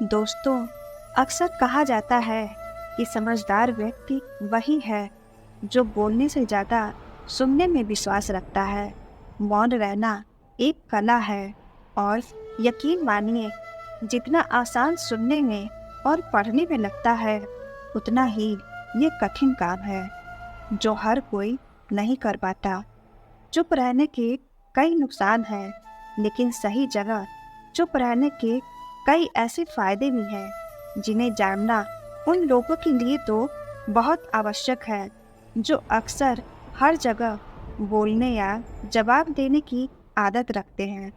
दोस्तों, अक्सर कहा जाता है कि समझदार व्यक्ति वही है जो बोलने से ज़्यादा सुनने में विश्वास रखता है। मौन रहना एक कला है और यकीन मानिए, जितना आसान सुनने में और पढ़ने में लगता है, उतना ही ये कठिन काम है जो हर कोई नहीं कर पाता। चुप रहने के कई नुकसान हैं, लेकिन सही जगह चुप रहने के कई ऐसे फायदे भी हैं जिन्हें जानना उन लोगों के लिए तो बहुत आवश्यक है जो अक्सर हर जगह बोलने या जवाब देने की आदत रखते हैं।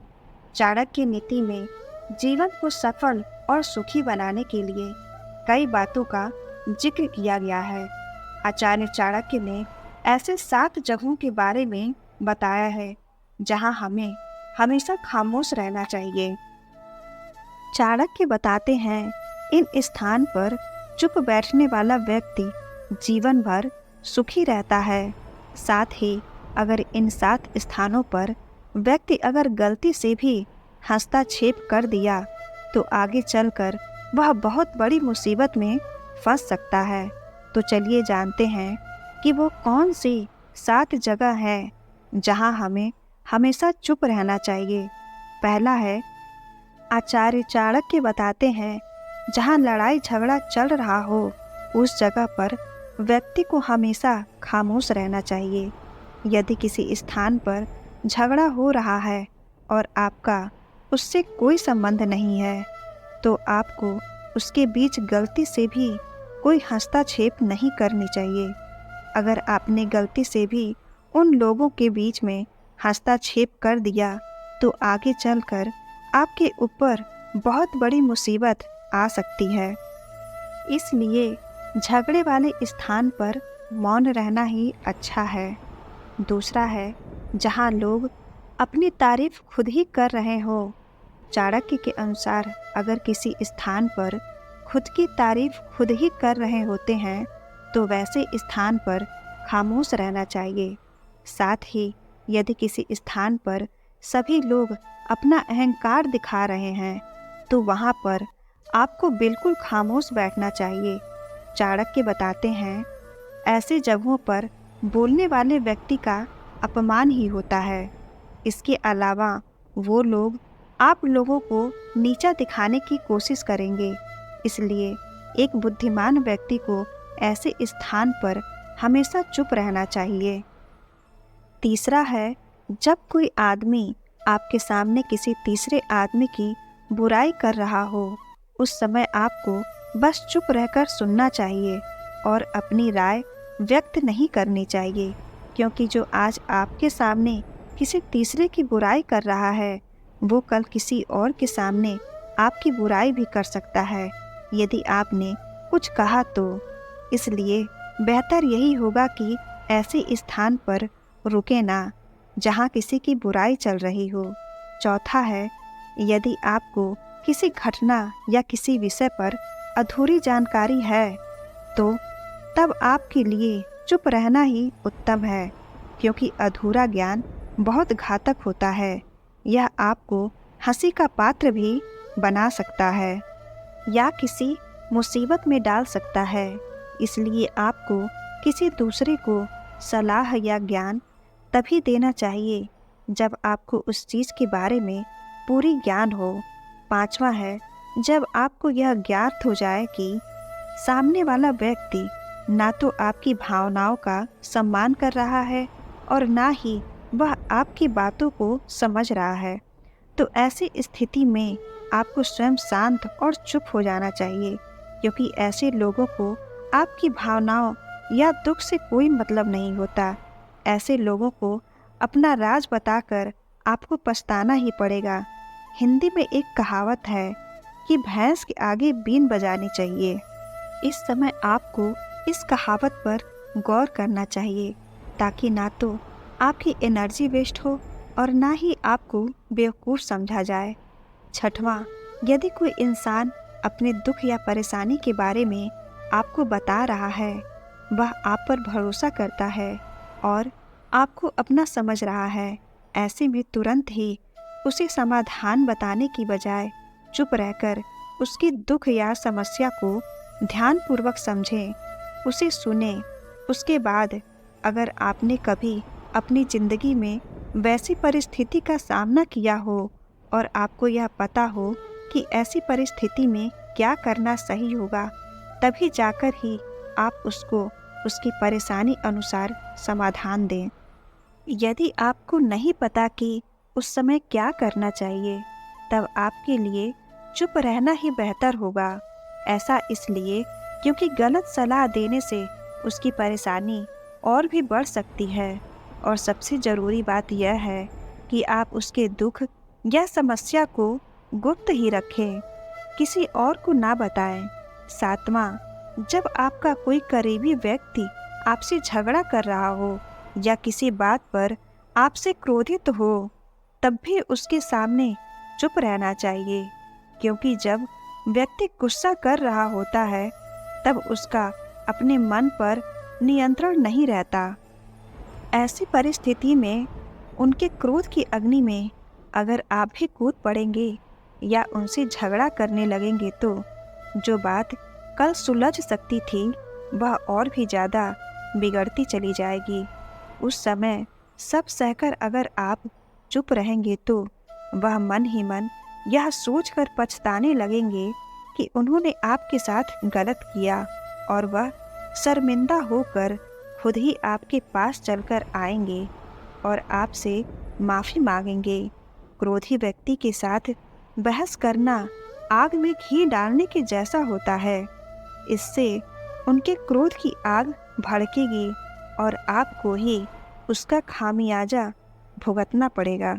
चाणक्य नीति में जीवन को सफल और सुखी बनाने के लिए कई बातों का जिक्र किया गया है। आचार्य चाणक्य ने ऐसे 7 जगहों के बारे में बताया है जहां हमें हमेशा खामोश रहना चाहिए। चाणक्य बताते हैं, इन स्थान पर चुप बैठने वाला व्यक्ति जीवन भर सुखी रहता है। साथ ही अगर इन 7 स्थानों पर व्यक्ति अगर गलती से भी हस्तक्षेप कर दिया तो आगे चलकर वह बहुत बड़ी मुसीबत में फंस सकता है। तो चलिए जानते हैं कि वो कौन सी 7 जगह है जहां हमें हमेशा चुप रहना चाहिए। पहला है, आचार्य चाणक्य बताते हैं, जहां लड़ाई झगड़ा चल रहा हो उस जगह पर व्यक्ति को हमेशा खामोश रहना चाहिए। यदि किसी स्थान पर झगड़ा हो रहा है और आपका उससे कोई संबंध नहीं है, तो आपको उसके बीच गलती से भी कोई हस्तक्षेप नहीं करनी चाहिए। अगर आपने गलती से भी उन लोगों के बीच में हस्तक्षेप कर दिया तो आगे चलकर आपके ऊपर बहुत बड़ी मुसीबत आ सकती है। इसलिए झगड़े वाले स्थान पर मौन रहना ही अच्छा है। दूसरा है, जहां लोग अपनी तारीफ खुद ही कर रहे हो। चाणक्य के अनुसार अगर किसी स्थान पर खुद की तारीफ खुद ही कर रहे होते हैं तो वैसे स्थान पर खामोश रहना चाहिए। साथ ही यदि किसी स्थान पर सभी लोग अपना अहंकार दिखा रहे हैं तो वहाँ पर आपको बिल्कुल खामोश बैठना चाहिए। चाणक्य बताते हैं, ऐसे जगहों पर बोलने वाले व्यक्ति का अपमान ही होता है। इसके अलावा वो लोग आप लोगों को नीचा दिखाने की कोशिश करेंगे। इसलिए एक बुद्धिमान व्यक्ति को ऐसे स्थान पर हमेशा चुप रहना चाहिए। तीसरा है, जब कोई आदमी आपके सामने किसी तीसरे आदमी की बुराई कर रहा हो, उस समय आपको बस चुप रहकर सुनना चाहिए और अपनी राय व्यक्त नहीं करनी चाहिए, क्योंकि जो आज आपके सामने किसी तीसरे की बुराई कर रहा है, वो कल किसी और के सामने आपकी बुराई भी कर सकता है यदि आपने कुछ कहा तो। इसलिए बेहतर यही होगा कि ऐसे स्थान पर रुके ना जहाँ किसी की बुराई चल रही हो। चौथा है, यदि आपको किसी घटना या किसी विषय पर अधूरी जानकारी है तो तब आपके लिए चुप रहना ही उत्तम है, क्योंकि अधूरा ज्ञान बहुत घातक होता है। यह आपको हंसी का पात्र भी बना सकता है या किसी मुसीबत में डाल सकता है। इसलिए आपको किसी दूसरे को सलाह या ज्ञान तभी देना चाहिए जब आपको उस चीज़ के बारे में पूरी ज्ञान हो। पांचवा है, जब आपको यह ज्ञात हो जाए कि सामने वाला व्यक्ति ना तो आपकी भावनाओं का सम्मान कर रहा है और ना ही वह आपकी बातों को समझ रहा है, तो ऐसी स्थिति में आपको स्वयं शांत और चुप हो जाना चाहिए, क्योंकि ऐसे लोगों को आपकी भावनाओं या दुख से कोई मतलब नहीं होता। ऐसे लोगों को अपना राज बताकर आपको पछताना ही पड़ेगा। हिंदी में एक कहावत है कि भैंस के आगे बीन बजानी चाहिए। इस समय आपको इस कहावत पर गौर करना चाहिए, ताकि ना तो आपकी एनर्जी वेस्ट हो और ना ही आपको बेवकूफ़ समझा जाए। छठवां, यदि कोई इंसान अपने दुख या परेशानी के बारे में आपको बता रहा है, वह आप पर भरोसा करता है और आपको अपना समझ रहा है, ऐसे में तुरंत ही उसे समाधान बताने की बजाय चुप रहकर उसकी दुख या समस्या को ध्यानपूर्वक समझें, उसे सुने। उसके बाद अगर आपने कभी अपनी ज़िंदगी में वैसी परिस्थिति का सामना किया हो और आपको यह पता हो कि ऐसी परिस्थिति में क्या करना सही होगा, तभी जाकर ही आप उसको उसकी परेशानी अनुसार समाधान दें। यदि आपको नहीं पता कि उस समय क्या करना चाहिए, तब आपके लिए चुप रहना ही बेहतर होगा। ऐसा इसलिए क्योंकि गलत सलाह देने से उसकी परेशानी और भी बढ़ सकती है। और सबसे ज़रूरी बात यह है कि आप उसके दुख या समस्या को गुप्त ही रखें, किसी और को ना बताएं। सातवां, जब आपका कोई करीबी व्यक्ति आपसे झगड़ा कर रहा हो या किसी बात पर आपसे क्रोधित हो, तब भी उसके सामने चुप रहना चाहिए, क्योंकि जब व्यक्ति गुस्सा कर रहा होता है तब उसका अपने मन पर नियंत्रण नहीं रहता। ऐसी परिस्थिति में उनके क्रोध की अग्नि में अगर आप भी कूद पड़ेंगे या उनसे झगड़ा करने लगेंगे, तो जो बात कल सुलझ सकती थी वह और भी ज़्यादा बिगड़ती चली जाएगी। उस समय सब सहकर अगर आप चुप रहेंगे तो वह मन ही मन यह सोचकर पछताने लगेंगे कि उन्होंने आपके साथ गलत किया, और वह शर्मिंदा होकर खुद ही आपके पास चलकर आएंगे और आपसे माफ़ी मांगेंगे। क्रोधी व्यक्ति के साथ बहस करना आग में घी डालने के जैसा होता है। इससे उनके क्रोध की आग भड़केगी और आपको ही उसका खामियाजा भुगतना पड़ेगा।